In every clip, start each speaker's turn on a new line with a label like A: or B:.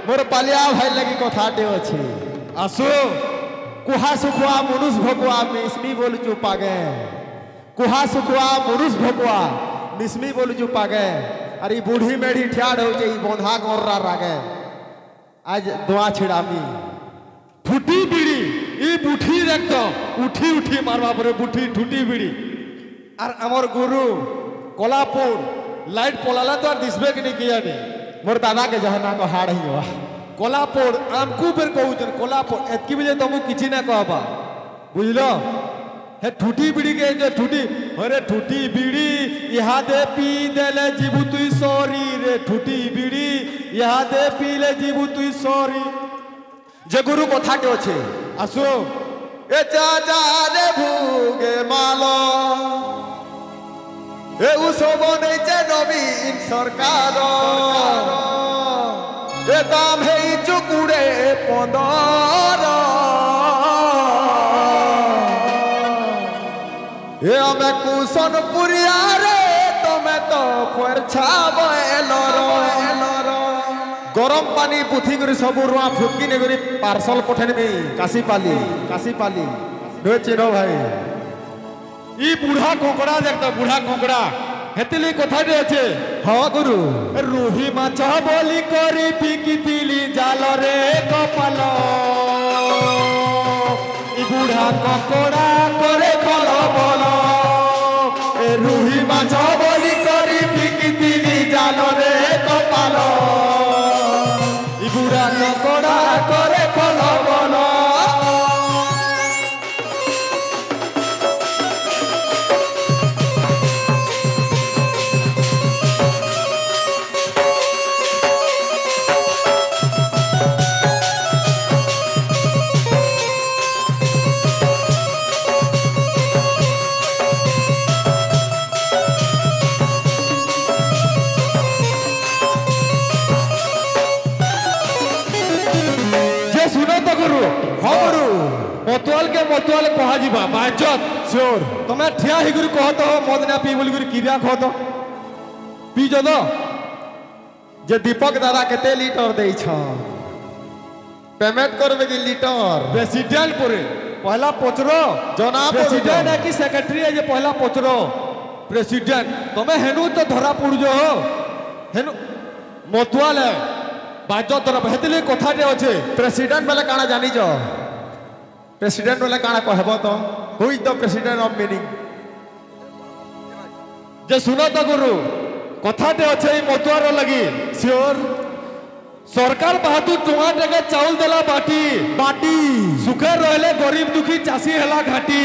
A: मोर पालिया भाई लगी कथाटे अच्छे आसो कुहा सुखुआ मनुष भगवा मिस्मी बोल चुपा गए कुहा सुखुआ मनुष भगवा मिस्मी बोल चुपा गए अरे बूढ़ी मेढ़ी ठियाड़ हो जाई बंधा गोर्रा रागे आज दुआ छिड़ामी फुटी बीड़ी ई बुठी देखतो उठी उठी मारवा परे बुठी ठुटी बीड़ी और अमर गुरु कोलापुर लाइट पोलाला तो दिसबे कि नहीं किया नहीं मोर दादा के जहना को हाड़ ही हुआ कोलापुर आमकू फिर कहूचन कोलापुर एतकी बजे तुमको किसी ना कहबा बुझलो हे ठुटी बीड़ी के जो ठुटी अरे ठुटी बीड़ी यहाँ दे पी देले जीबू तुई सॉरी रे ठुटी बीड़ी यहाँ दे पी ले जीबू तुई सॉरी जे गुरु कथा के अच्छे आसो ए चाचा रे भूगे मालो ए उसब नहीं चे नवीन सरकार ए दाम है चुकुड़े 15 ए हमें कुशन पुरिया रे तुम्हें तो फरछा बेलरो गरम पानी पुथी करी सब रुआ फुटकी ने करी पार्सल पठन में काशी पाली नो चिनो भाई ई बूढ़ा कोकड़ा देखता बूढ़ा कोकड़ा हेतिली कथा दे अच्छे हाँ गुरु रूही माछ बोली करी फिकी तिली जाल रे कपाल ई बूढ़ा कोकड़ा करे खल बल ए रूही माछ बोली करी फिकी तिली जाल रे कपाल ई बूढ़ा कोकड़ा करे खल बल मतवाल के मतवाल कहा जीवा बाजत श्योर तुम्हें ठिया ही गुरु कह तो मद ना पी बोली गुरु किरिया कह तो पी जो दो जे दीपक दादा केते लीटर दे छ पेमेंट करबे की लीटर प्रेसिडेंट पुरे पहला पोचरो जनाब प्रेसिडेंट है कि सेक्रेटरी है जे पहला पोचरो प्रेसिडेंट तुम्हें हेनु तो धरा पुड़ जो हेनु मतवाल है बाजत तरफ हेतले कथा दे अच्छे प्रेसिडेंट वाला काना जानी जो प्रेसिडेंट वाला काना कहबो तो who is the president of meaning जे सुनो तो गुरु कथा दे अच्छे मतवार लगी श्योर सरकार बहादुर टुआ टका चाउल देला बाटी सुखे रहले गरीब दुखी चासी हेला घाटी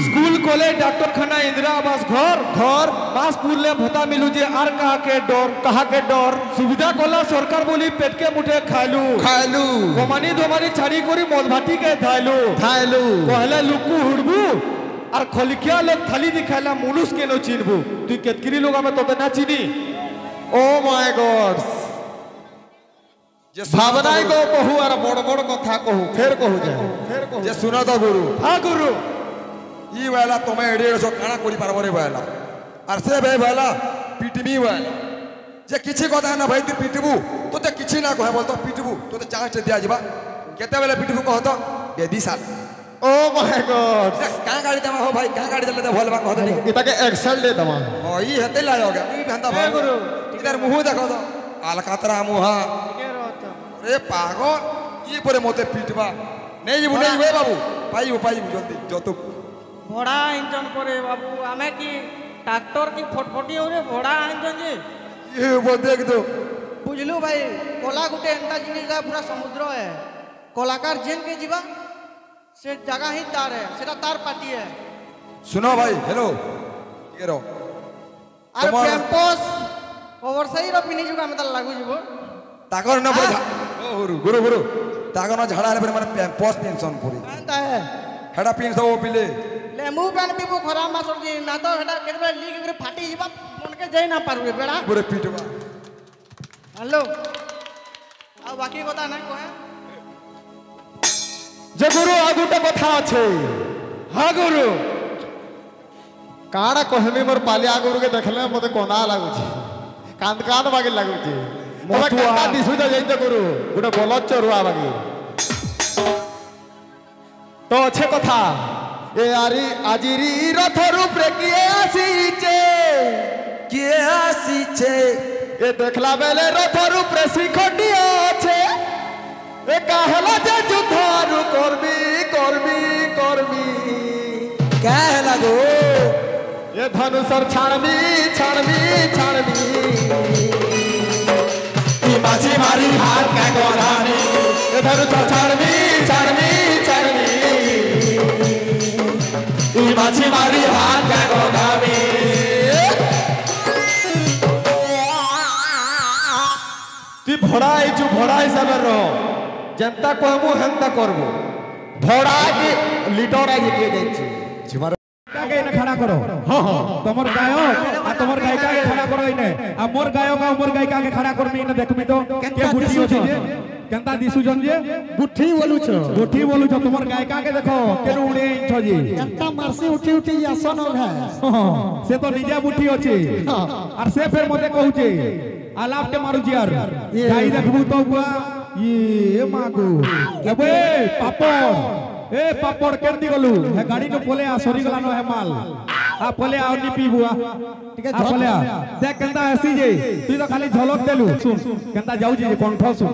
A: स्कूल कॉलेज डॉक्टर खाना इंदिरा आवास घर मास पुरले भत्ता मिलू जे आर कहा के डर सुविधा कोला सरकार बोली पेट के मुठे खालू गमानी दोमानी छाड़ी करी मद भाटी के धायलू कहले लुकू हुड़बू और खलिकिया लोग थाली दिखाला मुनुस के नो चिनबू तू केतकिरी लोग हमें तो ना चिनी ओ माय गॉड भावनाई को कहू और बड़ बड़ कथा कहू फिर कहू जाए जे सुनो तो गुरु हाँ गुरु
B: ई वाला तुम्हें एडे सो काना कोरी पारबो रे वाला और से बे वाला पिटमी वाला जे किछि कथा ना भाई तू पिटबू तो ते किछि ना कहे बोल तो पिटबू तो ते चांस दिया जिबा केते बेले पिटबू कह तो बेदी साल
A: ओ माय गॉड
B: का गाड़ी दमा हो भाई का गाड़ी दले तो भोलबा कह दे
A: इता के एक्सेल दे दमा
B: ओ ई हेते लायो गया ई भंता भाई गुरु इधर मुंह देखो तो अलकातरा मुहा अरे पागल ये परे मोते पिटबा नहीं जीबू नहीं वे बाबू पाइबू जल्दी जतो
C: भड़ा इंजन परे बाबू हमें की ट्रैक्टर की फटफटी हो रे भड़ा इंजन जी
B: ये वो देख दो
C: बुझलू भाई कोला गुटे एंता जिनिस का पूरा समुद्र है कोलाकार जेन के जीवा से जगह ही तार है सेटा तार पाटी है
B: सुनो भाई हेलो ये रो
C: और कैंपस ओवरसाई रो पिनी जुगा में लागू जीवो
B: ताकर न बोला गुरु ताकर न झाड़ा रे माने पोस्ट पेंशन पूरी
C: एंता है
B: हेडा पिन सब पिले
C: लेमू पेन पीबू खरा मासर जी ना तो हेडा केबे लीक करे फाटी जीवा मन के जाई ना पारबे बेड़ा
B: पूरे पिटवा
C: हेलो आ बाकी কথা না কয়
A: যে গুরু আর দুটো কথা আছে হ্যাঁ গুরু কাড়া কহমি মোর পালিয়া গুরু কে দেখলে মতে কোনা লাগুছি কাঁদ কাঁদ বাগে লাগুছি মতুয়া দিছু তো যাইতে করু গোটে বলদ চরুয়া বাকি তো আছে কথা এ আজিরি রথর উপরে কিয়ে আসিছে
B: কিয়ে আসিছে
A: এ দেখলা বেলে রথর উপরে শিখটি আছে এ কাহলা যে যুদ্ধরু করবি করবি করবি
B: कहला गो
A: এ ধনুষর ছাড়বি ছাড়বি ছাড়বি
B: माछी मारी हाथ का गोरानी
A: এ ধনুষর ছাড়বি ছাড়বি ছাড়বি
B: माछी मारी हाथ का गोरानी
A: তুই ভড়া আইছু ভড়া হিসাবে রহ যেনতা কহবু হেনতা করবু ভড়া কি লিডর আই জিতে যাইছে
D: কাকে এনে খাড়া করো তোমার গায়ক আর তোমার গায়িকাকে খাড়া করো এনে আর মোর গায়ক আর মোর গায়িকাকে খাড়া করবি এনে দেখবি তো কে বুদ্ধি আছে যে কেনতা দিছুজন যে
E: বুদ্ধি বলুছ
D: বুদ্ধি বলুছ তোমার গায়িকাকে দেখো কেন উড়ে ইছ যে
E: একটা মারসি উঠি উঠি আসন ভাই
D: সে তো নিজে বুদ্ধি আছে আর সে ফের মতে কହୁছে আলাপটে মারুছি আর গাই দেখবু তো বুয়া ইয়ে মাগো এবে পাপড় এ পাপড় কেমতি গলু হে গাড়ি নো পলে আ সরি গলানো হে মাল আ পলে আ নি পিবুয়া ঠিক আছে পলে আ দেখ কেনতা আসি যে তুই তো খালি ঝলক দেলু শুন কেনতা যাউছি যে কণ্ঠ শুন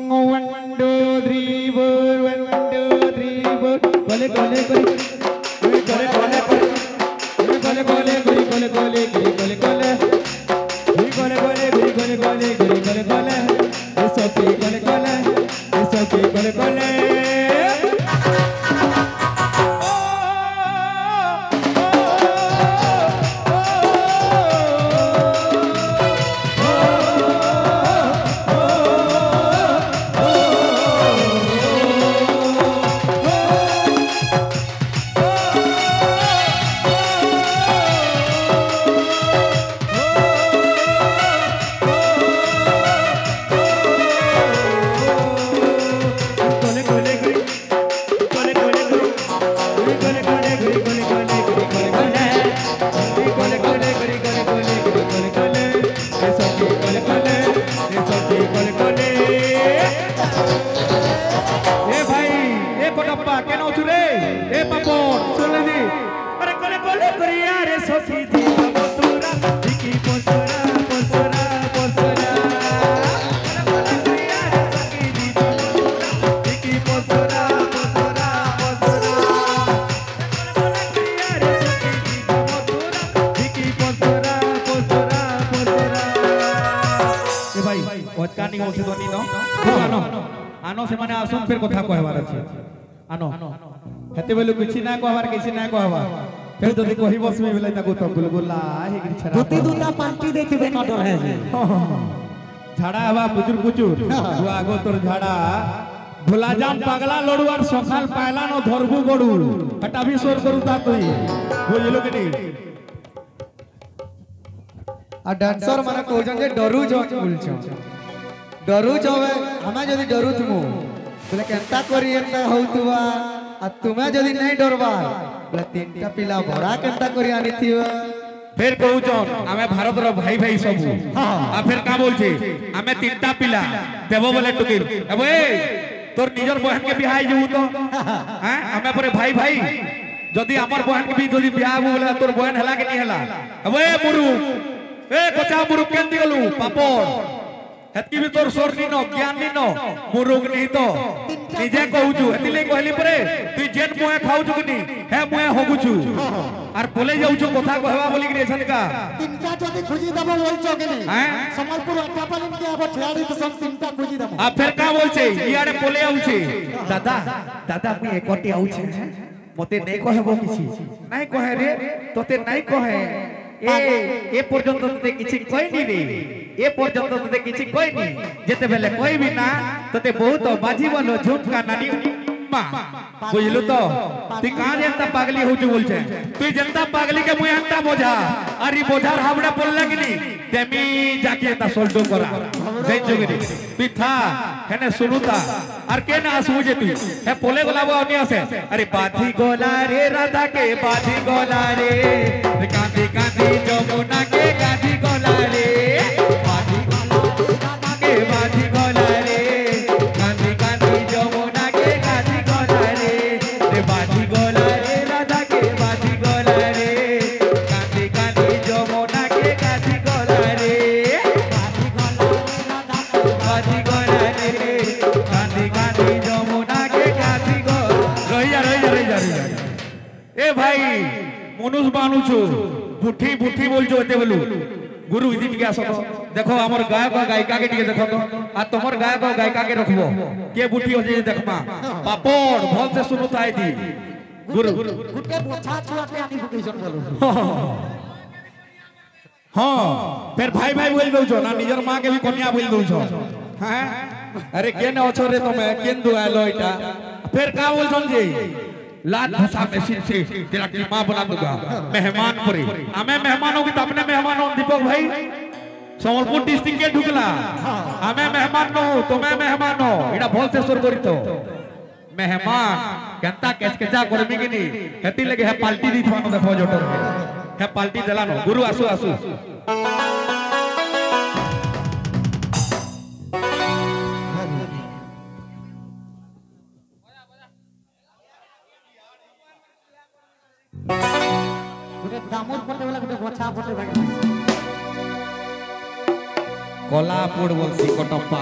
D: 1 2 3 4 1 2 3 4 কলে কলে কলে কলে কলে কলে কলে কলে কলে কলে কলে কলে gole gole gole gole gole gole eso que gole gole eso que gole gole आनो से माने आसुन फिर कथा कहबार अछि आनो हेते बेलु किछि ना कहबार किछि ना कहबा फिर जदि कहि बसमे बेले ताको तो गुलगुला हे गिर छरा
E: दुती दुता पार्टी देतिबे न डर है
D: झाड़ा हवा पुचुर पुचुर तू आगो तोर झाड़ा भुलाजान पागला लड़ू और सखाल पायला न धरबू गड़ू हटा भी सोर करू ता तुई बुझलो कि नहीं
A: आ डांसर माने कहजन जे डरू जो बोलछ डरू जवे हमें जदि डरू तुमु बोले केनता करी एंता होतुवा आ तुमे जदि नहीं डरबा बोले तीनटा पिला भरा केनता करी आनी थिवा
D: फिर कहउचन हमें भारत रो भाई भाई सब आ फिर का बोलछे हमें तीनटा पिला देबो बोले टुकिर एबे तोर निजर बहन के बियाह जेबू तो हैं हमें परे भाई भाई जदि हमर बहन के भी जदि बियाह बोले तोर बहन हला के नहीं हला एबे मुरु ए कोचा मुरु केंती गलु पापड़ हेतकी भी तोर सोर नी नो ज्ञान नी नो मुरुग नी तो निजे कहउछु हेतिले कहली परे तू जेन मुए खाउछु कि हे मुए होगुछु आर बोले जाउछु कथा कहबा बोली रे छनका
E: तिनका जदी खुजी दबो बोलछो कि नहीं हैं संबलपुर अट्टापालन के अब ठियाड़ी तो सब तिनका खुजी दबो
D: आ फिर का बोलछे इयाडे बोले आउछे दादा दादा मुई एकटी आउछे मते नै कहबो किछि नै कहे रे तोते नै कहे ए पर्यंत तोते किछि कहनी रे ए पर्यंत तोते किछि कहनी जेते बेले कहबी ना तोते बहुत बाजी बोलो झुमका नानी मा बुझलु तो तू कहां जनता पागली होछु बोलछे तू जनता पागली के मुई अंता बोझा अरे बोझार हावड़ा बोलला कि नहीं तेमी जाके ता सोल्डो करा जय जोगरी तू था हेने सुनुता আর কে না আসবো যে তুই হে পোলে গোলাবো অনি আছে আরে বাঁধি গোলা রে রাধা কে বাঁধি গোলা রে কাঁদি কাঁদি যমুনা কে গাধি গোলা রে বাঁধি গোলা बाजी गए रे कांदी कांदी जमुना के गाती गो रही जा ए भाई मनुष्य मानुछु बुठी बुठी बोलছো एते बोलू गुरु इदी टिके आसो देखो हमर गायक गायिका के टिके देखो तो आ तमर गायक गायिका के रखबो के बुठी हो जे देखमा पापड़ भल से सुनु ताई दी गुरु
E: गुटे बोछा छुआते आनी फुकेशन बोलू
D: हां फिर भाई भाई बोल दउछो ना निजर मां के भी कन्या बोल दउछो हैं अरे केने अछो रे तमे केन दुआलो एटा फिर का बोलछन जे लात भाषा में से तेरा की मां बना दूंगा मेहमान परे हमें मेहमानों की तो अपने मेहमान हो दीपक भाई संबलपुर डिस्ट्रिक्ट के ढुकला हमें मेहमान नो तुम्हें मेहमान हो एटा भल से सुर करी तो मेहमान केंता केचकेचा करबी कि नी हेती लगे है पार्टी दी थानो देखो जोटर है पार्टी देलानो गुरु आसु आसु
E: गुटे दामोर पटे वाला गुटे बोछा पटे भाई
D: कोलापुर बोलसी कोटप्पा